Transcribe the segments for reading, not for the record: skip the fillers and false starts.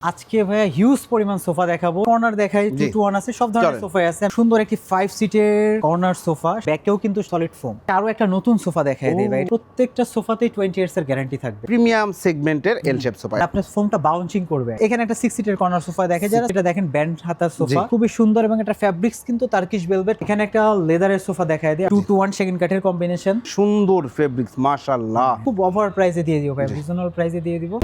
আজকে ভাইয়া হিউজ পরিমাণ সোফা দেখাবো। কর্নার দেখাই, 2 to 1 আছে, সব ধরনের সোফাই আছে। সুন্দর একটি 5 সিটের কর্নার সোফা, ব্যাকেও কিন্তু সলিড ফোম। আরো একটা নতুন সোফা দেখাই দেই ভাই। প্রত্যেকটা সোফাতেই 20 ইয়ার্স এর গ্যারান্টি থাকবে। প্রিমিয়াম সেগমেন্টের এল শেপ সোফা। আপনার ফোমটা বাউন্সিং করবে। এখানে একটা 6 সিটের কর্নার সোফা দেখে যারা, এটা দেখেন ব্যান্ড হাতার সোফা, খুবই সুন্দর এবং এটা ফ্যাব্রিক্স কিন্তু টার্কিশ ভেলভেট। এখানে একটা লেদারের সোফা দেখাই দেই, 2 to 1 সেকেন্ড কাঠের কম্বিনেশন, সুন্দর ফেব্রিক্স মাশাআল্লাহ। খুব অফার প্রাইসে দিয়ে দিব ভাই, রিজনেবল প্রাইসে দিয়ে দিব।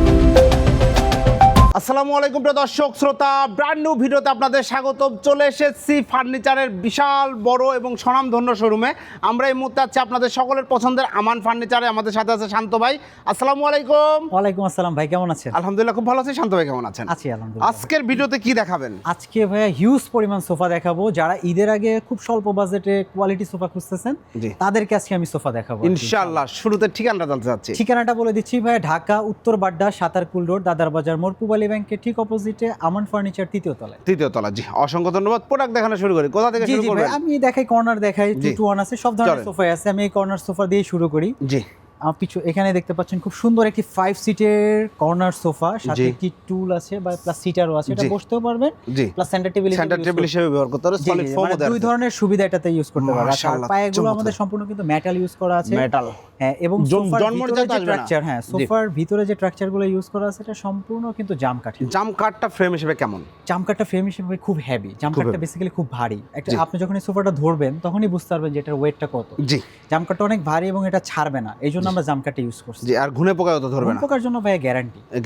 আসসালামু আলাইকুম প্রিয় দর্শক শ্রোতা, ব্র্যান্ড নিউ ভিডিওতে আপনাদের স্বাগতম। চলে এসেছি ফার্নিচারের বিশাল বড় এবং স্বনামধন্য শোরুমে। আমরা এই মুহূর্তে আছি আপনাদের সকলের পছন্দের আমান ফার্নিচারে। আমাদের সাথে আছে শান্ত ভাই। আসসালামু আলাইকুম। ওয়ালাইকুম আসসালাম ভাই, কেমন আছেন? আলহামদুলিল্লাহ খুব ভালো আছি। শান্ত ভাই কেমন আছেন? আছি আলহামদুলিল্লাহ। আজকের ভিডিওতে কি দেখাবেন? আজকে ভাইয়া হিউজ পরিমাণ সোফা দেখাবো। যারা ঈদের আগে খুব স্বল্প বাজেটে কোয়ালিটি সোফা খুঁজতেছেন তাদেরকে আজকে আমি সোফা দেখাবো ইনশাআল্লাহ। শুরুতে ঠিকানাটা জানতে চাচ্ছি। ঠিকানাটা বলে দিচ্ছি ভাই, ঢাকা উত্তর বাড্ডা সাতারকুল রোড, দাদার বাজার মোড়, পূবালী ব্যাংকের ঠিক অপোজিটে আমান ফার্নিচার তৃতীয় তলায়। তৃতীয় তলা। জি, অসংখ্য ধন্যবাদ। প্রোডাক্ট দেখানো শুরু করি। কোথা থেকে শুরু করবেন? আমি দেখাই কর্নার দেখাই, 2 to 1 আছে, সব ধরনের সোফাই আছে। আমি এই কর্নার সোফা দিয়ে শুরু করি। জি, আমার পিছু এখানে দেখতে পাচ্ছেন খুব সুন্দর একটি 5 সিটের কর্নার সোফা, সাথে একটি টুল আছে বা প্লাস সিটারও আছে, এটা বসতেও পারবেন, প্লাস সেন্টার টেবিল হিসেবে ব্যবহার করতে পারবেন। সলিড ফোম মধ্যে দুই ধরনের সুবিধা এটাতে ইউজ করতে পারবেন। আর পায়াগুলো আমাদের সম্পূর্ণ কিন্তু মেটাল ইউজ করা আছে। মেটাল, হ্যাঁ, এবং সোফার ভিতরে যে স্ট্রাকচার, হ্যাঁ, সোফার ভিতরে যে স্ট্রাকচারগুলো ইউজ করা আছে এটা সম্পূর্ণ কিন্তু জাম কাঠ। জাম কাঠটা ফ্রেম হিসেবে কেমন? জাম কাঠটা ফ্রেম হিসেবে খুব হেভি। জাম কাঠটা বেসিক্যালি খুব ভারী। একটা আপনি যখন এই সোফাটা ধরবেন তখনই বুঝতে পারবেন যে এটার ওয়েটটা কত। জি, জাম কাঠটা অনেক ভারী এবং এটা ছাড়বে না, এইজন্য আমরা জাম কাঠটা ইউজ করছি। জি, আর ঘুনে পোকাও তো ধরবে না। ঘুনে পোকার জন্য ভাই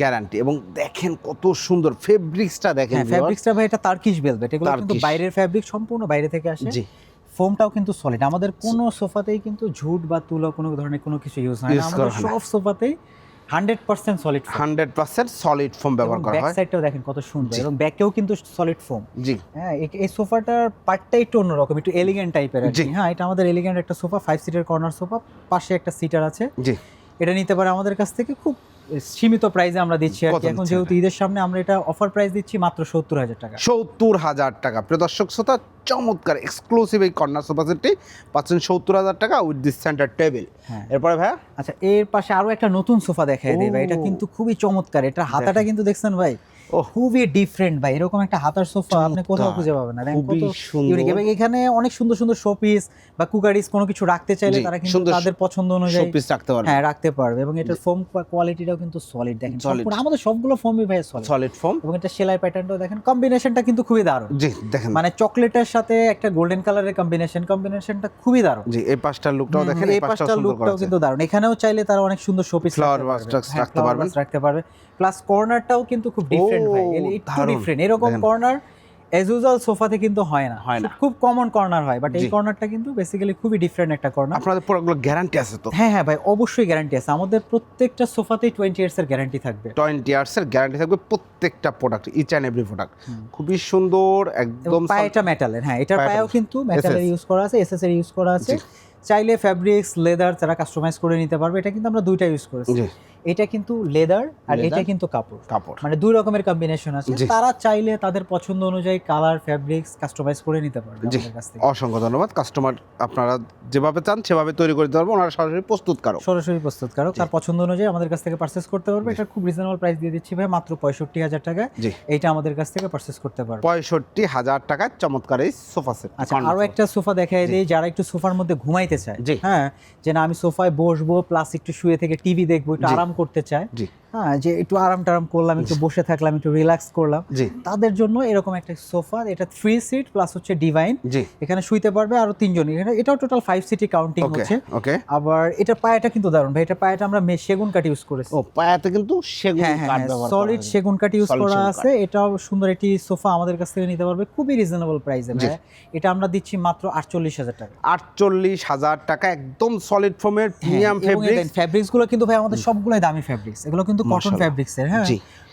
গ্যারান্টি। এবং দেখেন কত সুন্দর ফেব্রিক্সটা, দেখেন ফেব্রিক্সটা ভাই, এটা টার্কিশ ভেলভেট, এগুলো কিন্তু বাইরের ফেব্রিক, সম্পূর্ণ বাইরে থেকে আসে। জি, ফোমটাও কিন্তু সলিড। আমাদের কোনো সোফাতেই কিন্তু ঝুট বা তুলা কোনো ধরনের কোনো কিছু ইউজ হয় না। আমাদের সব সোফাতেই 100% সলিড ফোম, 100% সলিড ফোম ব্যবহার করা হয়। ব্যাক সাইডটাও দেখেন কত সুন্দর, এবং ব্যাকেও কিন্তু সলিড ফোম। জি, হ্যাঁ, এই সোফাটার পার্টটা একটু অন্যরকম, একটু এলিগেন্ট টাইপের আর কি। হ্যাঁ, এটা আমাদের এলিগেন্ট একটা সোফা, 5 সিটের কর্নার সোফা, পাশে একটা সিটার আছে। জি, এটা নিতে পারে আমাদের কাছ থেকে খুব সীমিত প্রাইসে আমরা দিচ্ছি আর কি। এখন যেহেতু ঈদের সামনে আমরা এটা অফার প্রাইস দিচ্ছি মাত্র 70,000 টাকা। 70,000 টাকা। প্রিয় দর্শক শ্রোতা, চমৎকার এক্সক্লুসিভ এই কর্নার সোফা সেটটি পাচ্ছেন 70,000 টাকা উইথ দিস সেন্টার টেবিল। এরপরে ভাই, আচ্ছা, এর পাশে আরো একটা নতুন সোফা দেখাই দেই ভাই। এটা কিন্তু খুবই চমৎকার। এটা হাতাটা কিন্তু দেখছেন ভাই, খুবই ডিফারেন্ট ভাই। এরকম একটা হাতার সোফা আপনি কোথাও খুঁজে পাবেন না। দেখেন কত ইউনিক। এবং এখানে অনেক সুন্দর সুন্দর শোপিস বা কুকারিস কোনো কিছু রাখতে চাইলে তারা কিন্তু তাদের পছন্দ অনুযায়ী শোপিস রাখতে পারবে। হ্যাঁ, রাখতে পারবে। এবং এটার ফোম কোয়ালিটিটাও কিন্তু সলিড। দেখেন সম্পূর্ণ আমাদের সবগুলো ফোমই ভাই সলিড ফোম। এবং এটা সেলাই প্যাটার্নটাও দেখেন, কম্বিনেশনটা কিন্তু খুবই দারুণ। জি, দেখেন মানে চকলেটের সাথে একটা গোল্ডেন কালারের কম্বিনেশনটা খুবই দারুণ। জি, এই পাঁচটার লুকটাও দেখেন, এই পাঁচটার লুকটাও কিন্তু দারুণ। এখানেও চাইলে তারা অনেক সুন্দর শোপিস রাখতে পারবে। প্লাস কর্নারটাও কিন্তু খুব ডিফারেন্ট ভাই, একটু ডিফারেন্ট। এরকম কর্নার এজ ইউজুয়াল সোফাতে কিন্তু হয় না। খুব কমন কর্নার হয়, বাট এই কর্নারটা কিন্তু বেসিক্যালি খুবই ডিফারেন্ট একটা কর্নার। আপনাদের প্রোডাক্টগুলো গ্যারান্টি আছে তো? হ্যাঁ হ্যাঁ ভাই, অবশ্যই গ্যারান্টি আছে। আমাদের প্রত্যেকটা সোফাতেই 20 ইয়ার্স এর গ্যারান্টি থাকবে। 20 ইয়ার্স এর গ্যারান্টি থাকবে প্রত্যেকটা product, each and every product. খুবই সুন্দর, একদম পায়াটা মেটালের। হ্যাঁ, এটার পায়াও কিন্তু মেটালের ইউজ করা আছে, এসএস এর ইউজ করা আছে। চাইলে ফ্যাব্রিক্স, লেদার তারা কাস্টমাইজ করে নিতে পারবে। এটা কিন্তু আমরা দুইটা ইউজ করেছি। এটা কিন্তু লেদার আর এটা কিন্তু কাপড়, মানে দুই রকমের কম্বিনেশন আছে। তারা চাইলে তাদের পছন্দ অনুযায়ী কালার, ফ্যাব্রিক্স কাস্টমাইজ করে নিতে পারবে আমাদের কাছ থেকে। অসংখ্য ধন্যবাদ। কাস্টমার আপনারা যেভাবে চান সেভাবে তৈরি করে দিতে পারবো। ওনারা সরাসরি প্রস্তুতকারক, তার পছন্দ অনুযায়ী আমাদের কাছ থেকে পারচেজ করতে পারবে। এটা খুব রিজনেবল প্রাইস দিয়ে দিচ্ছি ভাই, মাত্র 65,000 টাকা। এইটা আমাদের কাছ থেকে পারচেজ করতে পারবে 65,000 টাকায় চমৎকার এই সোফা সেট। আচ্ছা, আরো একটা সোফা দেখাই দেই। যারা একটু সোফার মধ্যে ঘুমাইতে চায়, হ্যাঁ, যে না আমি সোফায় বসবো প্লাস একটু শুয়ে থেকে টিভি দেখবো, একটু আরাম করতে চায়, হ্যাঁ, যে একটু আরাম করলাম, একটু বসে থাকলাম, একটু রিল্যাক্স করলাম, তাদের জন্য এরকম একটা সোফা। এটা 3 সিট প্লাস হচ্ছে ডিভাইন। এখানে শুইতে পারবে আরো 3 জন। এটাও টোটাল 5 সিটি কাউন্টিং হচ্ছে। আবার এটা পায়াটা কিন্তু দারুণ ভাই। এটা পায়াটা আমরা সেগুন কাঠ ইউজ করেছি। পায়াতে কিন্তু সেগুন কাঠ ব্যবহার করা, সলিড সেগুন কাঠ ইউজ করা আছে। এটাও সুন্দর একটি সোফা আমাদের কাছ থেকে নিতে পারবে খুবই রিজনেবল প্রাইসে ভাই। এটা আমরা দিচ্ছি মাত্র 48,000 টাকা। 48,000 টাকা, একদম সলিড ফোমের প্রিমিয়াম ফেব্রিক্স গুলো কিন্তু ভাই আমাদের সবগুলোই দামি ফেব্রিক্স। এগুলো কিন্তু কটন ফেব্রিক্স এর, হ্যাঁ,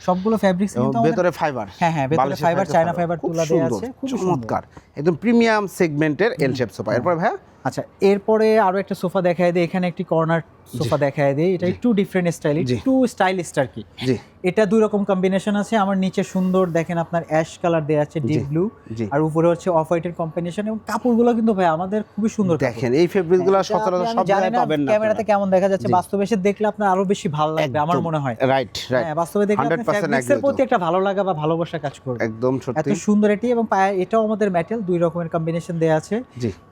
সবগুলো ফেব্রিক্স কিন্তু ভেতরে ফাইবার। হ্যাঁ হ্যাঁ, ভেতরে ফাইবার, চায়না ফাইবার তুলা দেয়া আছে। খুব চমৎকার, একদম প্রিমিয়াম সেগমেন্টের এল শেপ সোফা। এরপর ভাই, আচ্ছা, এরপরে আরো একটা সোফা দেখায় দেই। এখানে একটি কর্নার সোফা দেখায় দেই। এটা একটু ডিফারেন্ট স্টাইল, একটু স্টাইলিশ আর কি। এটা দুই রকম কম্বিনেশন আছে। আমার নিচে সুন্দর দেখেন আপনার অ্যাশ কালার দেয়া আছে, ডিপ ব্লু, আর উপরে হচ্ছে অফ হোয়াইটের কম্বিনেশন, এবং কাপড়গুলো কিন্তু ভাই আমাদের খুবই সুন্দর। দেখেন এই ফেব্রিকগুলো সচরাচর সব জায়গায় পাবেন না। ক্যামেরাতে কেমন দেখা যাচ্ছে, বাস্তবে এসে দেখলে আপনার আরো বেশি ভালো লাগবে আমার মনে হয়। রাইট রাইট, হ্যাঁ বাস্তবে দেখলে আপনার ফেব্রিক্সের প্রতি একটা ভালো লাগা বা ভালোবাসা কাজ করবে। একদম সত্যি, এত সুন্দর এটি। এবং এটাও আমাদের মেটাল, দুই রকমের কম্বিনেশন দেয়া আছে।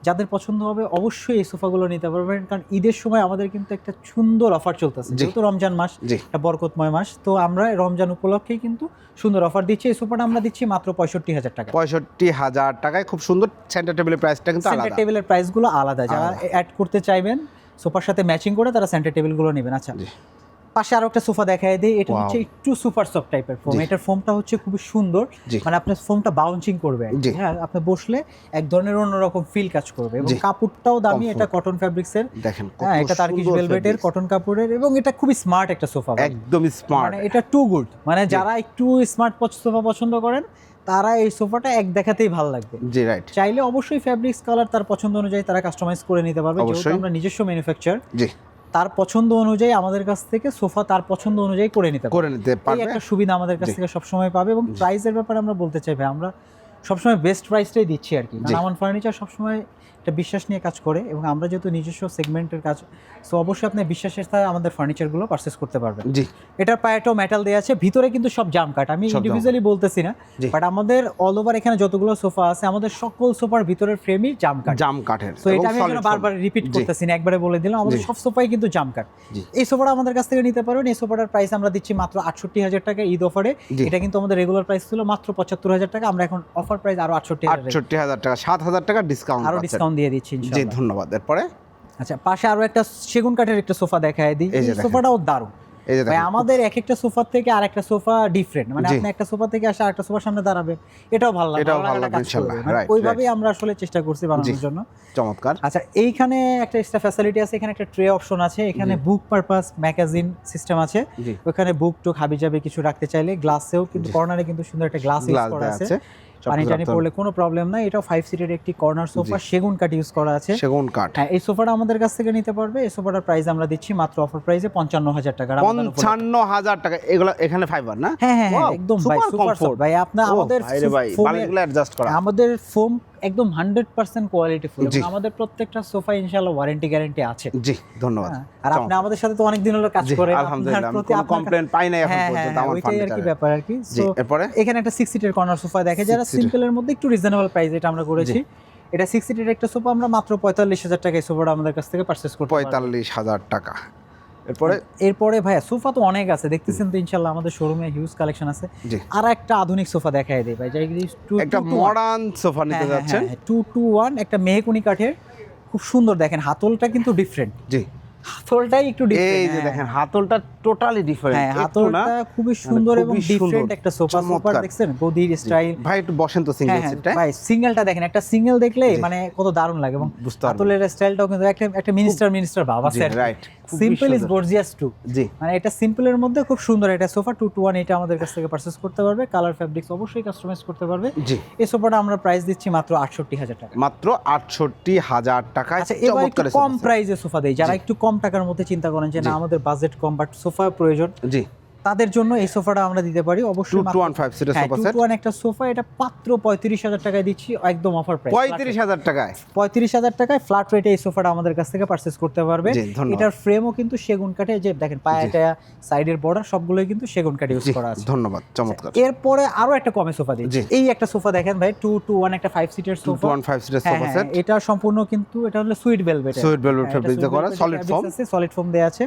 যাদের পছন্দ হবে অবশ্যই এই সোফাগুলো নিতে পারবেন, কারণ ঈদের সময় আমাদের কিন্তু একটা সুন্দর অফার চলতেছে, যেহেতু রমজান মাস, একটা বরকতময় মাস, তো আমরা রমজান উপলক্ষেই কিন্তু সুন্দর অফার দিচ্ছি। এই সোফাটা আমরা দিচ্ছি মাত্র 65,000 টাকা। 65,000 টাকায় খুব সুন্দর। সেন্টার টেবিলের প্রাইসটা কিন্তু আলাদা, সেন্টার টেবিলের প্রাইসগুলো আলাদা। যারা অ্যাড করতে চাইবেন সোফার সাথে ম্যাচিং করে, তারা সেন্টার টেবিলগুলো নেবেন। আচ্ছা, পাশে আরো একটা সোফা দেখায় দিই। এটা হচ্ছে একটু সুপার সফট টাইপের ফোম। এটার ফোমটা হচ্ছে খুবই সুন্দর, মানে আপনার ফোমটা বাউন্সিং করবে, হ্যাঁ আপনি বসলে এক ধরনের অন্যরকম ফিল কাজ করবে। এবং কাপড়টাও দামি, এটা কটন ফ্যাব্রিক্সের, দেখেন হ্যাঁ এটা টার্কিশ ভেলভেটের কটন কাপড়ের, এবং এটা খুবই স্মার্ট একটা সোফা, একদম স্মার্ট। মানে এটা টু গুড, মানে যারা একটু স্মার্ট সোফা পছন্দ করেন তারা এই সোফাটা এক দেখাতেই ভালো লাগবে। জি রাইট। চাইলে অবশ্যই ফ্যাব্রিক্স কালার তার পছন্দ অনুযায়ী তারা কাস্টমাইজ করে নিতে পারবে, যেহেতু আমরা নিজস্ব ম্যানুফ্যাকচার। জি, তার পছন্দ অনুযায়ী আমাদের কাছ থেকে সোফা তার পছন্দ অনুযায়ী করে নিতে পারবে। এই একটা সুবিধা আমাদের কাছ থেকে সবসময় পাবে। এবং প্রাইসের ব্যাপারে আমরা বলতে চাই ভাই, আমরা সবসময় বেস্ট প্রাইসটাই দিচ্ছি আর কি। আমান ফার্নিচার সবসময় একটা বিশ্বাস নিয়ে কাজ করে, এবং আমরা যেহেতু নিজস্ব সেগমেন্টের কাজ, সো অবশ্যই আপনি বিশ্বাসের সাথে আমাদের ফার্নিচারগুলো পারচেজ করতে পারবেন। জি, এটার পায়েটাও মেটাল দেওয়া আছে, ভিতরে কিন্তু সব জাম কাট। আমি ইন্ডিভিজুয়ালি বলতেছি না, বাট আমাদের অল ওভার এখানে যতগুলো সোফা আছে, আমাদের সকল সোফার ভিতরের ফ্রেমই জাম কাঠের। সো এটা আমি বারবার রিপিট করতেছি না, একবারে বলে দিলাম, আমাদের সব সোফাই কিন্তু জাম কাঠ। এই সোফাটা আমাদের কাছ থেকে নিতে পারবেন। এই সোফাটার প্রাইস আমরা দিচ্ছি মাত্র 68,000 টাকা ঈদ অফারে। এটা কিন্তু আমাদের রেগুলার প্রাইস ছিল মাত্র 75,000 টাকা, আমরা এখন অফার প্রাইস আরো 68,000 টাকা, 7,000 টাকা ডিসকাউন্ট, আরো ডিসকাউন্ট দিয়ে দিচ্ছি ইনশাআল্লাহ। ধন্যবাদ। এরপরে আচ্ছা, পাশে আরো একটা সেগুন কাঠের একটা সোফা দেখায় দিই। এই সোফাটাও দারুণ। ভাই আমাদের এক একটা সোফা থেকে আরেকটা সোফা ডিফারেন্ট, মানে আপনি একটা সোফা থেকে আসে আরেকটা সোফার সামনে দাঁড়াবেন, এটাও ভালো লাগবে, ইনশাআল্লাহ। ওইভাবেই আমরা আসলে চেষ্টা করছি বানানোর জন্য। চমৎকার। আচ্ছা, এইখানে একটা এক্সট্রা ফ্যাসিলিটি আছে, এখানে একটা ট্রে অপশন আছে, এখানে বুক পারপাস ম্যাগাজিন সিস্টেম আছে। ওখানে বুক টুক হাবিজাবি কিছু রাখতে চাইলে, গ্লাসেও কিন্তু কর্নারে কিন্তু সুন্দর একটা গ্লাস ইউজ করা আছে, পানি টানি পড়লে কোনো প্রবলেম নাই। এটাও 5 সিটের একটি কর্নার সোফা, সেগুন কাঠ ইউজ করা আছে, সেগুন কাঠ। হ্যাঁ, এই সোফাটা আমাদের কাছ থেকে নিতে পারবে। এই সোফাটার প্রাইস আমরা দিচ্ছি মাত্র অফার প্রাইসে 55,000 টাকা। 55,000 টাকা। এগুলো এখানে ফাইবার না? হ্যাঁ হ্যাঁ হ্যাঁ, একদম ভাই সুপার সফট ভাই। আপনার আমাদের ফোমগুলো অ্যাডজাস্ট করা, আমাদের ফোম একদম 100% কোয়ালিটি ফুল, এবং আমাদের প্রত্যেকটা সোফা ইনশাআল্লাহ ওয়ারেন্টি গ্যারান্টি আছে। জি, ধন্যবাদ। আর আপনি আমাদের সাথে তো অনেক দিন হলো কাজ করেন, আলহামদুলিল্লাহ, কোনো কমপ্লেইন পাই নাই এখন পর্যন্ত আমার ফার্নিচারে। ওইটাই আর কি ব্যাপার আর কি। জি, এরপরে এখানে একটা 6 সিটের কর্নার সোফা দেখে, যারা সিম্পলের মধ্যে একটু রিজনেবল প্রাইস এটা আমরা করেছি। এটা 6 সিটের একটা সোফা, আমরা মাত্র 45,000 টাকায় সোফাটা আমাদের কাছ থেকে পারচেজ করতে পারবো। 45,000 টাকা। এরপরে ভাইয়া সোফা তো অনেক আছে, দেখতেছেন তো ইনশাআল্লাহ আমাদের শোরুমে হিউজ কালেকশন আছে। আর একটা আধুনিক সোফা দেখায় দেই ভাই, একটা মডার্ন সোফা নিতে যাচ্ছেন, 2-2-1 একটা মেহগনি কাঠের, খুব সুন্দর। দেখেন হাতলটা কিন্তু ডিফারেন্ট। জি, হাতলটাই একটু ডিফারেন্ট। এই যে দেখেন হাতলটা টোটালি ডিফারেন্ট। হ্যাঁ, হাতলটা খুবই সুন্দর এবং ডিফারেন্ট একটা সোফা। সোফা দেখছেন গদির স্টাইল। ভাই একটু বসেন তো সিঙ্গেল সিটটা। ভাই সিঙ্গেলটা দেখেন, একটা সিঙ্গেল দেখলে মানে কত দারুণ লাগে, এবং হাতলের স্টাইলটাও কিন্তু একটা মিনিস্টার ভাব আছে। Right, simple is gorgeous too. জি, মানে এটা সিম্পলের মধ্যে খুব সুন্দর একটা সোফা 2-2-1। এটা আমাদের কাছ থেকে পারচেজ করতে পারবে, কালার ফ্যাব্রিক্স অবশ্যই কাস্টমাইজ করতে পারবে। জি, এই সোফাটা আমরা প্রাইস দিচ্ছি মাত্র 68,000 টাকা। মাত্র 68,000 টাকা। আচ্ছা, এবার একটু কম প্রাইসে সোফা দেই, যারা একটু কম টাকার মধ্যে চিন্তা করেন যে না আমাদের বাজেট কম বাট সোফা প্রয়োজন, জি, তাদের জন্য এই সোফাটা আমরা দিতে পারি অবশ্যই। 2-1 সিটের সোফা সেট, 2-1 একটা সোফা, এটা মাত্র 35,000 টাকায় দিচ্ছি, একদম অফার প্রাইস। 35,000 টাকায়, 35,000 টাকায় ফ্ল্যাট রেটে এই সোফাটা আমাদের কাছ থেকে পারচেজ করতে পারবে। এটার ফ্রেমও কিন্তু সেগুন কাঠে, যে দেখেন পায়াটা সাইডের বর্ডার সবগুলোই কিন্তু সেগুন কাঠ ইউজ করা আছে। ধন্যবাদ, চমৎকার। এরপরে আরো একটা কমে সোফা দিচ্ছি। এই একটা সোফা দেখেন ভাই, 2-2-1 একটা 5 সিটের সোফা, 2-1 সিটের সোফা সেট। এটা সম্পূর্ণ কিন্তু এটা হলো সুইট ভেলভেট ফেব্রিক দিয়ে করা, সলিড ফোম দেয়া আছে,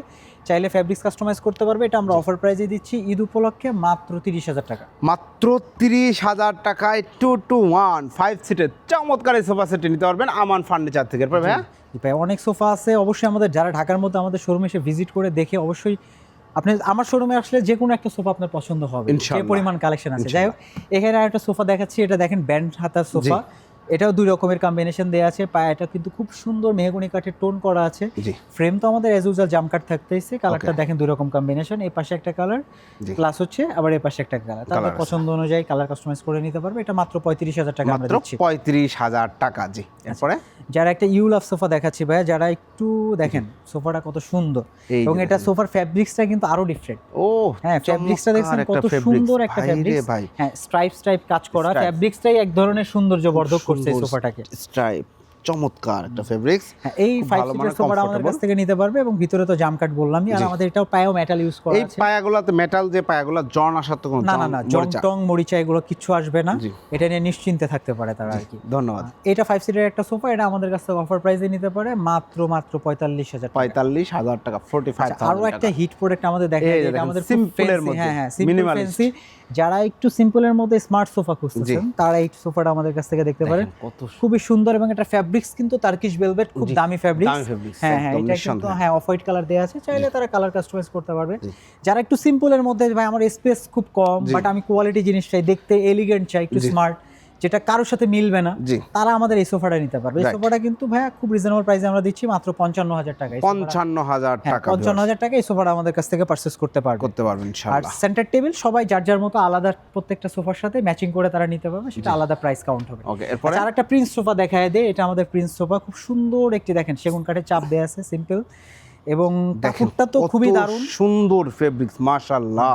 চাইলে ফেব্রিক্স কাস্টমাইজ করতে পারবে। এটা আমরা অফার প্রাইসে দিচ্ছি ঈদ উপলক্ষে মাত্র 30,000 টাকা। মাত্র 30,000 টাকায় 2-1 5 সিটের চমৎকার এই সোফা সেট নিতে পারবেন আমান ফার্নিচার থেকে। ভাই অনেক সোফা আছে, অবশ্যই আমাদের যারা ঢাকার মধ্যে আমাদের শোরুমে এসে ভিজিট করে দেখে, অবশ্যই আপনি আমার শোরুমে আসলে যে কোনো একটা সোফা আপনার পছন্দ হবে, যে পরিমাণ কালেকশন আছে। যাই হোক, এখানে একটা সোফা দেখাচ্ছি, এটা দেখেন ব্যান্ড হাতার সোফা, এটাও দুই রকমের কম্বিনেশন দেওয়া আছে, পায়াটা কিন্তু খুব সুন্দর মেহগনি কাঠের টোন করা আছে। ফ্রেম তো আমাদের অ্যাজ ইউজুয়াল জাম কাট থাকতেইছে, কালারটা দেখেন দুই রকম কম্বিনেশন, এই পাশে একটা কালার প্লাস হচ্ছে আবার এই পাশে একটা কালার, তাদের পছন্দ অনুযায়ী কালার কাস্টমাইজ করে নিতে পারবে। এটা মাত্র 35,000 টাকা আমরা দিচ্ছি। 35,000 টাকা। জি, এরপরে যারা একটা ইউলাভ সোফা দেখাচ্ছি ভাইয়া, যারা একটু দেখেন সোফাটা কত সুন্দর, এবং এটা সোফার ফ্যাব্রিক্সটা কিন্তু আরো ডিফারেন্ট। ও হ্যাঁ, ফ্যাব্রিক্সটা দেখছেন কত সুন্দর একটা ফ্যাব্রিক্স। হ্যাঁ, স্ট্রাইপ কাজ করা, ফ্যাব্রিক্সটাই এক ধরনের সৌন্দর্য বর্ধক করছে এই সোফাটাকে। স্ট্রাইপ চমৎকার একটা ফেব্রিক্স। এই 5 সিটের সোফাটা আমাদের কাছ থেকে নিতে পারবে, এবং ভিতরে তো জাম কাট বললামই, আর আমাদের এটাও পায়াও মেটাল ইউজ করা আছে। এই পায়াগুলোতে মেটাল, যে পায়াগুলো জন আসার তো কোনো না জং টং মরিচা এগুলো কিচ্ছু আসবে না, এটা নিয়ে নিশ্চিন্তে থাকতে পারে তারা আর কি। ধন্যবাদ। এটা 5 সিটের একটা সোফা, এটা আমাদের কাছ থেকে অফার প্রাইসে নিতে পারে মাত্র 45,000 টাকা। 45,000 আরো একটা হিট প্রোডাক্ট আমাদের দেখা যায়, এটা আমাদের সিম্পলের মধ্যে, হ্যাঁ সিম্পল ফ্যান্সি। যারা একটু সিম্পলের মধ্যে স্মার্ট সোফা খুঁজছেন তারা এই সোফাটা আমাদের কাছ থেকে দেখতে পারেন, খুবই সুন্দর, এবং এটা ফ্যাব্রিক্স কিন্তু টার্কিশ ভেলভেট, খুব দামি ফ্যাব্রিক্স। হ্যাঁ, এটা কিন্তু অফ হোয়াইট কালার দেয়া আছে, চাইলে তারা কালার কাস্টমাইজ করতে পারবে। যারা একটু সিম্পলের মধ্যে, ভাই আমার স্পেস খুব কম বাট আমি কোয়ালিটি জিনিস চাই, দেখতে এলিগেন্ট চাই, একটু স্মার্ট, যেটা কারোর সাথে মিলবে না, তারা আমাদের এই সোফাটা নিতে পারবে। এই সোফাটা কিন্তু ভাইয়া খুব রিজনেবল প্রাইসে আমরা দিচ্ছি মাত্র 55,000 টাকায়। 55,000 টাকা। 55,000 টাকা এই সোফাটা আমাদের কাছ থেকে পারচেজ করতে পারবেন ইনশাআল্লাহ। আর সেন্টার টেবিল সবাই যার যার মতো আলাদা, প্রত্যেকটা সোফার সাথে ম্যাচিং করে তারা নিতে পারবে, সেটা আলাদা প্রাইস কাউন্ট হবে। ওকে, এরপর আর একটা প্রিন্স সোফা দেখায় দেয়, এটা আমাদের প্রিন্স সোফা, খুব সুন্দর একটি দেখেন সেগুন কাঠের চাপ দেয়া আছে, সিম্পল, এবং কাপড়টা তো খুবই দারুণ, সুন্দর ফেব্রিক্স, মাশাআল্লাহ,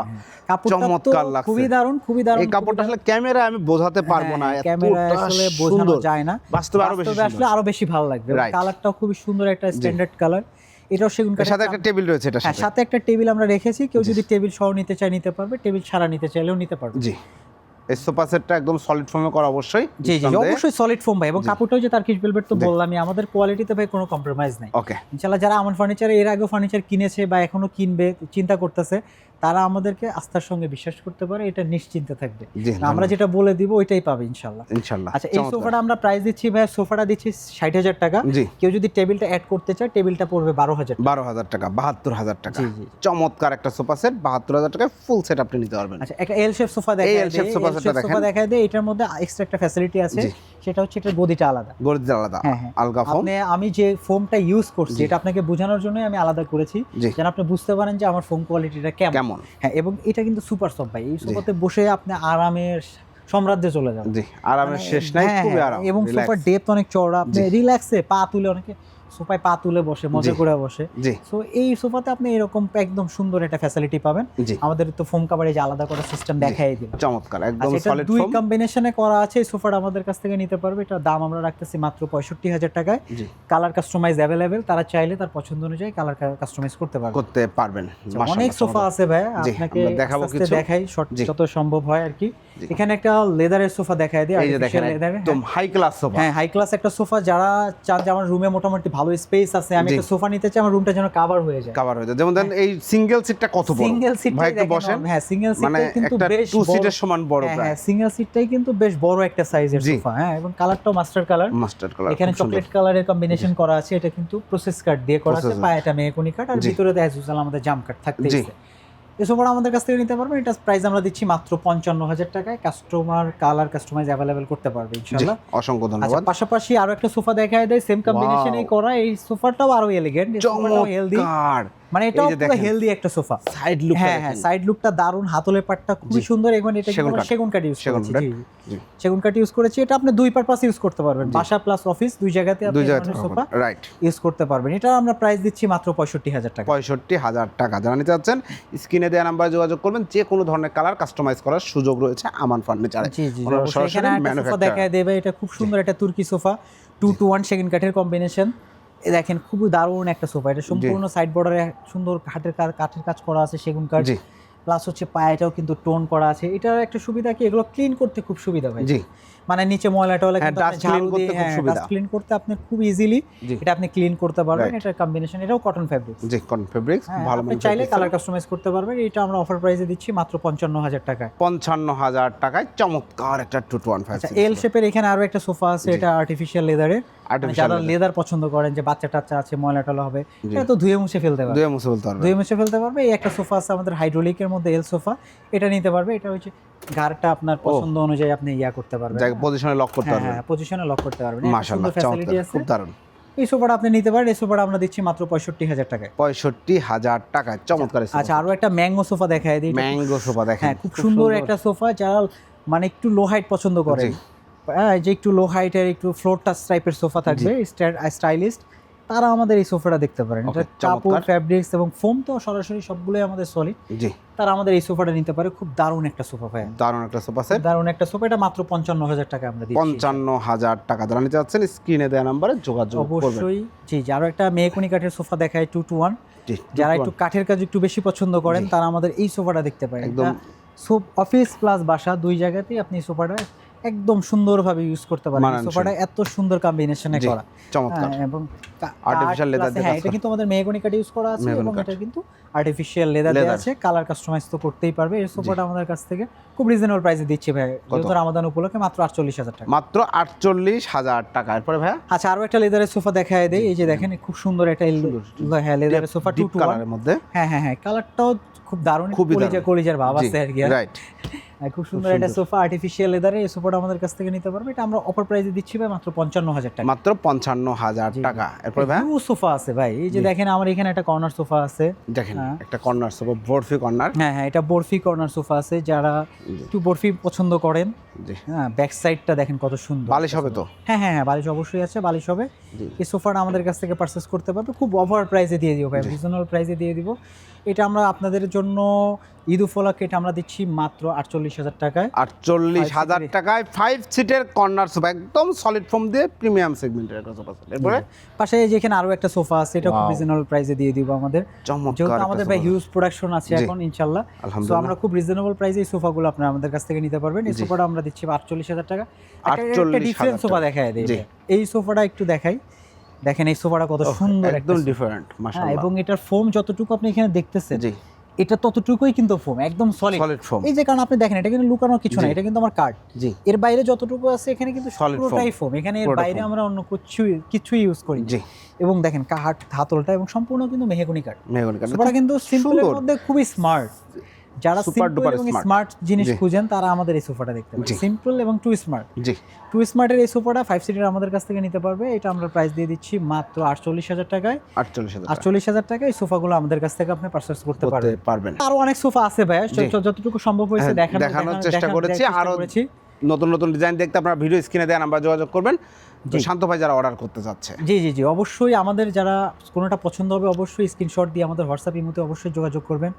চমৎকার লাগছে, খুবই দারুণ। এই কাপড়টা আসলে ক্যামেরায় আমি বোঝাতে পারবো না, ক্যামেরায় আসলে বোঝানো যায় না, বাস্তবে আরো বেশি ভালো লাগবে। কালারটাও খুবই সুন্দর, একটা স্ট্যান্ডার্ড কালার। এটাও সেগুন কাঠের সাথে একটা টেবিল রয়েছে, এটা সাথে একটা টেবিল আমরা রেখেছি, কেউ যদি টেবিল সহ নিতে চায় নিতে পারবে, টেবিল ছাড়া নিতে চাইলেও নিতে পারবে। জি, এই সোফা সেটটা একদম সলিড ফোমে করা, অবশ্যই। জি অবশ্যই সলিড ফোম ভাই, এবং কাপড়টাও যে টার্কিশ ভেলভেট তো বললামই, আমাদের কোয়ালিটিতে ভাই কোনো কম্প্রোমাইজ নাই। ওকে, ইনশাআল্লাহ যারা আমান ফার্নিচারে এর আগে ফার্নিচার কিনেছে বা এখনো কিনবে চিন্তা করতেছে, তারা আমাদেরকে আস্থার সঙ্গে বিশ্বাস করতে পারে, এটা নিশ্চিন্তে থাকবে, আমরা যেটা বলে দিব ওইটাই পাবে ইনশাআল্লাহ। আচ্ছা, এই সোফাটা আমরা প্রাইস দিচ্ছি ভাই, সোফাটা দিচ্ছি 60,000 টাকা। কেউ যদি টেবিলটা অ্যাড করতে চায়, টেবিলটা পড়বে 12,000 টাকা। 72,000 টাকা। চমৎকার একটা সোফা সেট, 72,000 টাকায় ফুল সেট আপনি নিতে পারবেন। আচ্ছা, একটা এল শেপ সোফা দেখায়, এল শেপ সোফা দেখায় দেয়, এটার মধ্যে এক্সট্রা একটা ফ্যাসিলিটি আছে, সেটা হচ্ছে এটার গদিটা আলাদা, আলগা ফোম। আমি যে ফোমটা ইউজ করছি এটা আপনাকে বোঝানোর জন্য আমি আলাদা করেছি, যেন আপনি বুঝতে পারেন যে আমার ফোম কোয়ালিটিটা কেমন। হ্যাঁ, এবং এটা কিন্তু সুপার সফট ভাই, এই সোফাতে বসে আপনি আরামের সাম্রাজ্যে চলে যাবেন। জি, আরামের শেষ নাই, খুবই আরাম, এবং সোফার ডেপথ অনেক চওড়া, আপনি রিল্যাক্সে পা তুলে, অনেকে সোফায় পা তুলে বসে, মজা করে বসে। সো এই সোফাতে আপনি এরকম একদম সুন্দর একটা ফ্যাসিলিটি পাবেন। আমাদের তো ফোম কভারে যে আলাদা করা সিস্টেম দেখাই দিল, চমৎকার, একদম সলিড ফোম, দুই কম্বিনেশনে করা আছে। এই সোফাটা আমাদের কাছ থেকে নিতে পারবে, এটা দাম আমরা রাখতেছি মাত্র 65,000 টাকায়। কালার কাস্টমাইজ अवेलेबल, তারা চাইলে তার পছন্দ অনুযায়ী কালার কাস্টমাইজ করতে পারবেন। অনেক সোফা আছে ভাই, আপনাকে দেখাবো, কিছু দেখাই যত সম্ভব হয় আর কি। এখানে একটা লেদারের সোফা দেখায় দিই, একদম হাই ক্লাস সোফা। হ্যাঁ, হাই ক্লাস একটা সোফা। যারা চান যে আমার রুমে মোটামুটি ভালো স্পেস আছে, আমি একটা সোফা নিতে চাই, আমার রুমটা যেন কভার হয়ে যায়। যেমন দেন এই সিঙ্গেল সিটটা কত বড়, সিঙ্গেল সিট ভাই একটু বসেন। হ্যাঁ, সিঙ্গেল সিটটা কিন্তু বেশ টু সিটের সমান বড় প্রায়। হ্যাঁ, সিঙ্গেল সিটটাই কিন্তু বেশ বড় একটা সাইজের সোফা। হ্যাঁ, এবং কালারটাও মাস্টার কালার। এখানে চকলেট কালারের কম্বিনেশন করা আছে, এটা কিন্তু প্রসেস কাট দিয়ে করা আছে, পায়াটা মেহগনি কাট, আর ভিতরে অ্যাজ ইউজুয়াল আমাদের জাম কাট থাকতেই আছে। এই সোফাটা আমাদের কাছ থেকে নিতে পারবেন, এটা প্রাইস আমরা দিচ্ছি মাত্র 55,000 টাকায়। কাস্টমার কালার কাস্টমাইজ अवेलेबल করতে পারবে ইনশাআল্লাহ। অসংখ্য ধন্যবাদ। পাশাপাশি আরো একটা সোফা দেখায় দেয়, সেম কম্বিনেশনেই করা, এই সোফাটাও আরো এলিগেন্ট, এই সোফাটাও হেলদি, মানে এটাও পুরো হেলদি একটা সোফা। সাইড লুক, হ্যাঁ, সাইড লুকটা দারুন, হাতলের পাটটা খুবই সুন্দর, এবং এটা সেগুন কাঠ ইউজ করেছি। সেগুন কাঠ ইউজ করেছি, এটা আপনি দুই পারপাস ইউজ করতে পারবেন, বাসা প্লাস অফিস দুই জায়গাতে আপনি সোফা রাইট ইউজ করতে পারবেন। এটা আমরা প্রাইস দিচ্ছি মাত্র 65,000 টাকা। 65,000 টাকা। যারা নিতে চাচ্ছেন স্ক্রিনে দেওয়া নাম্বারে যোগাযোগ করবেন, যে কোনো ধরনের কালার কাস্টমাইজ করার সুযোগ রয়েছে আমান ফার্নিচারে। এখানে একটা সোফা দেখায় দেবে, এটা খুব সুন্দর একটা তুর্কি সোফা, 2-to-1 সেকেন্ড কাঠের কম্বিনেশন। দেখেন খুবই দারুণ একটা সোফা, এটা সম্পূর্ণ সাইড বর্ডারে সুন্দর কাঠের কাজ করা আছে, সেগুন কাঠ, প্লাস হচ্ছে পায়াটাও কিন্তু টোন করা আছে। এটার একটা সুবিধা কি, এগুলো ক্লিন করতে খুব সুবিধা ভাই, মানে নিচে ময়লা টয়লা কিন্তু ঝাড়ু দিয়ে ডাস্ট ক্লিন করতে আপনি খুব ইজিলি এটা আপনি ক্লিন করতে পারবেন। এটার কম্বিনেশন, এটাও কটন ফ্যাব্রিক, জি কটন ফ্যাব্রিক, ভালো মানে চাইলে কালার কাস্টমাইজ করতে পারবেন। এটা আমরা অফার প্রাইসে দিচ্ছি মাত্র 55,000 টাকায়। 55,000 টাকায় চমৎকার একটা 2-to-1 ফ্যাব্রিক। এল শেপের এখানে আরো একটা সোফা আছে, এটা আর্টিফিশিয়াল লেদারের, যারা লেদার পছন্দ করেন যে বাচ্চা টাচ্চা আছে ময়লা টলা হবে এটা তো ধুয়ে মুছে ফেলতে পারবে, ধুয়ে মুছে ফেলতে পারবে। এই একটা সোফা আছে আমাদের হাইড্রোলিকের মধ্যে এল সোফা, এটা নিতে পারবে। এটা হচ্ছে ঘাড়টা আপনার পছন্দ অনুযায়ী আপনি করতে পারবেন, পজিশনে লক করতে পারবেন। হ্যাঁ পজিশনে লক করতে পারবেন। মাশাআল্লাহ চমৎকার, খুব দারুণ। এই সোফাটা আপনি নিতে পারেন। এই সোফাটা আমরা দিচ্ছি মাত্র 65,000 টাকায়। 65,000 টাকায় চমৎকার। আচ্ছা আরো একটা ম্যাঙ্গো সোফা দেখায় দিই। ম্যাঙ্গো সোফা দেখেন, হ্যাঁ খুব সুন্দর একটা সোফা। যারা মানে একটু লো হাইট পছন্দ করেন, হ্যাঁ যে একটু লো হাইটের একটু ফ্লোর টাচ টাইপের সোফা থাকবে স্টাইলিস্ট, তারা আমাদের এই সোফাটা দেখতে পারেন। এটা কাপড়, ফ্যাব্রিক্স এবং ফোম তো সরাসরি সবগুলোই আমাদের সলিড। জি, তারা আমাদের এই সোফাটা নিতে পারে। খুব দারুণ একটা সোফা ভাই, দারুণ একটা সোফা সেট, দারুণ একটা সোফা। এটা মাত্র 55,000 টাকা আমরা দিচ্ছি। 55,000 টাকা যারা নিতে যাচ্ছেন স্ক্রিনে দেওয়া নম্বরে যোগাযোগ করবেন অবশ্যই। জি, আরো একটা মেহগনি কাঠের সোফা দেখায় 2-to-1। যারা একটু কাঠের কাজ একটু বেশি পছন্দ করেন তারা আমাদের এই সোফাটা দেখতে পারেন। একদম অফিস প্লাস বাসা দুই জায়গাতেই আপনি সোফাটা একদম সুন্দরভাবে ইউজ করতে পারেন। সোফাটা এত সুন্দর কম্বিনেশনে করা, চমৎকার। এবং আর্টিফিশিয়াল লেদার দেওয়া আছে, এটা কিন্তু আমাদের মেহগনি কাঠ ইউজ করা আছে এবং এটা কিন্তু আর্টিফিশিয়াল লেদার দেওয়া আছে। কালার কাস্টমাইজ তো করতেই পারবে। এই সোফাটা আমাদের কাছ থেকে খুব রিজনেবল প্রাইসে দিচ্ছি ভাই, যেহেতু রমাদান উপলক্ষে মাত্র 48,000 টাকা। মাত্র 48,000 টাকা। এরপরে ভাই আচ্ছা আরো একটা লেদারের সোফা দেখায় দেই। এই যে দেখেন খুব সুন্দর একটা হ্যাঁ লেদারের সোফা 2-to-1 কালারের মধ্যে। হ্যাঁ হ্যাঁ হ্যাঁ কালারটাও খুব দারুণ, কলিজার ভাব আছে আর কি। রাইট, খুব সুন্দর একটা সোফা আর্টিফিশিয়াল লেদারে। এই সোফাটা আমাদের কাছ থেকে নিতে পারবে। এটা আমরা অফার প্রাইসে দিচ্ছি ভাই মাত্র 55,000 টাকা। মাত্র 55,000 টাকা। এরপর ভাই সোফা আছে ভাই। এই যে দেখেন আমার এখানে একটা কর্নার সোফা আছে, দেখেন একটা কর্নার সোফা, বরফি কর্নার। হ্যাঁ হ্যাঁ এটা বরফি কর্নার সোফা আছে। যারা একটু বরফি পছন্দ করেন, হ্যাঁ ব্যাক সাইডটা দেখেন কত সুন্দর। বালিশ হবে তো? হ্যাঁ হ্যাঁ হ্যাঁ বালিশ অবশ্যই আছে, বালিশ হবে। এই সোফাটা আমাদের কাছ থেকে পারচেজ করতে পারবে খুব অফার প্রাইসে দিয়ে দিব ভাই, রিজনেবল প্রাইসে দিয়ে দিব। এটা আমরা আপনাদের জন্য ঈদ উপলক্ষে এটা আমরা দিচ্ছি মাত্র 48,000 টাকায়। 48,000 টাকায় 5 সিটের কর্নার সোফা, একদম সলিড ফোম দিয়ে প্রিমিয়াম সেগমেন্টের একটা সোফা। এরপরে পাশে যেখানে আরো একটা সোফা আছে, এটা খুব রিজনেবল প্রাইসে দিয়ে দিব আমাদের। যেহেতু আমাদের ভাই হিউজ প্রোডাকশন আছে এখন ইনশাআল্লাহ, সো আমরা খুব রিজনেবল প্রাইসে এই সোফাগুলো আপনারা আমাদের কাছ থেকে নিতে পারবেন। এই সোফাটা আমরা দিচ্ছি 48,000 টাকা। একটা ডিফারেন্ট সোফা দেখায় দেই। এই সোফাটা একটু দেখাই, দেখেন এই সোফাটা কত সুন্দর, একদম ডিফারেন্ট মাশাআল্লাহ। এবং এটার ফোম যতটুকু আপনি এখানে দেখতেছেন এটা ততটুকুই কিন্তু ফোম, একদম সলিড ফোম। এই যে কারণ আপনি দেখেন এটা কিন্তু লুকানোর কিছু না, এটা কিন্তু আমার কার্ড। এর বাইরে যতটুকু আছে এখানে কিন্তু পুরোটাই ফোম। এখানে এর বাইরে আমরা অন্য কিছু ইউজ করি। এবং দেখেন কাঠ হাতলটা এবং সম্পূর্ণ কিন্তু মেহগনি কাঠ। সোফাটা কিন্তু সিম্পলের মধ্যে খুবই স্মার্ট। যারা সিম্পল এবং স্মার্ট জিনিস খুঁজেন তারা আমাদের এই সোফাটা দেখতে পারেন। সিম্পল এবং টু স্মার্ট। টু স্মার্টের এই সোফাটা 5 সিটের আমাদের কাছ থেকে নিতে পারবে। এটা আমরা প্রাইস দিয়ে দিচ্ছি মাত্র 48,000 টাকায়। 48,000 টাকায় এই সোফাগুলো আমাদের কাছ থেকে আপনি পারচেজ করতে পারবেন। আরো অনেক সোফা আছে ভাই, যতটুকু সম্ভব হয়েছে দেখানোর চেষ্টা করেছি। আরো নতুন নতুন ডিজাইন দেখতে আপনারা ভিডিও স্ক্রিনে দেওয়া নাম্বার যোগাযোগ করবেন। শান্ত ভাই যারা অর্ডার করতে যাচ্ছে, জি জি জি অবশ্যই আমাদের যারা কোনোটা পছন্দ হবে অবশ্যই স্ক্রিনশট দিয়ে আমাদের হোয়াটসঅ্যাপ ইমোতে অবশ্যই যোগাযোগ করবেন।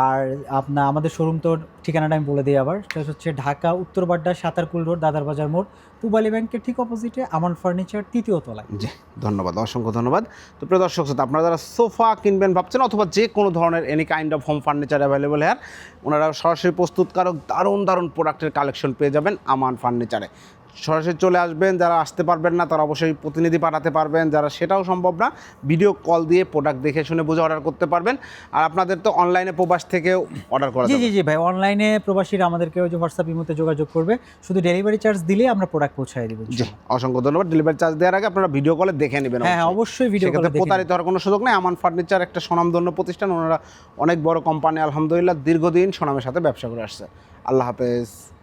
আর আপনার আমাদের শোরুম তো ঠিকানাটা আমি বলে দিই আবার, সেটা হচ্ছে ঢাকা উত্তরবাড্ডা সাতারকুল রোড দাদার বাজার মোড়, পূবালী ব্যাংকের ঠিক অপোজিটে আমান ফার্নিচার 3য় তলায়। জি ধন্যবাদ, অসংখ্য ধন্যবাদ। তো প্রিয় দর্শক শ্রোতা, আপনারা যারা সোফা কিনবেন ভাবছেন অথবা যে কোনো ধরনের any kind of home furniture available hair, ওনারা সরাসরি প্রস্তুতকারক দারুণ দারুণ প্রোডাক্টের কালেকশন পেয়ে যাবেন আমান ফার্নিচারে। সরাসরি চলে আসবেন, যারা আসতে পারবেন না তারা অবশ্যই প্রতিনিধি পাঠাতে পারবেন, যারা সেটাও সম্ভব না ভিডিও কল দিয়ে প্রোডাক্ট দেখে শুনে বুঝে অর্ডার করতে পারবেন। আর আপনাদের তো অনলাইনে প্রবাস থেকেও অর্ডার করা জি জি জি ভাই, অনলাইনে প্রবাসীরা আমাদেরকে ওই যে হোয়াটসঅ্যাপ ইমোতে যোগাযোগ করবে, শুধু ডেলিভারি চার্জ দিলে আমরা প্রোডাক্ট পৌঁছায় দেব। জি অসংখ্য ধন্যবাদ। ডেলিভারি চার্জ দেওয়ার আগে আপনারা ভিডিও কলে দেখে নেবেন। হ্যাঁ অবশ্যই ভিডিও কলে দেখে, প্রতারিত হওয়ার কোনো সুযোগ নেই। আমান ফার্নিচার একটা স্বনামধন্য প্রতিষ্ঠান, ওনারা অনেক বড় কোম্পানি, আলহামদুলিল্লাহ দীর্ঘদিন সুনামের সাথে ব্যবসা করে আসছে। আল্লাহ হাফেজ।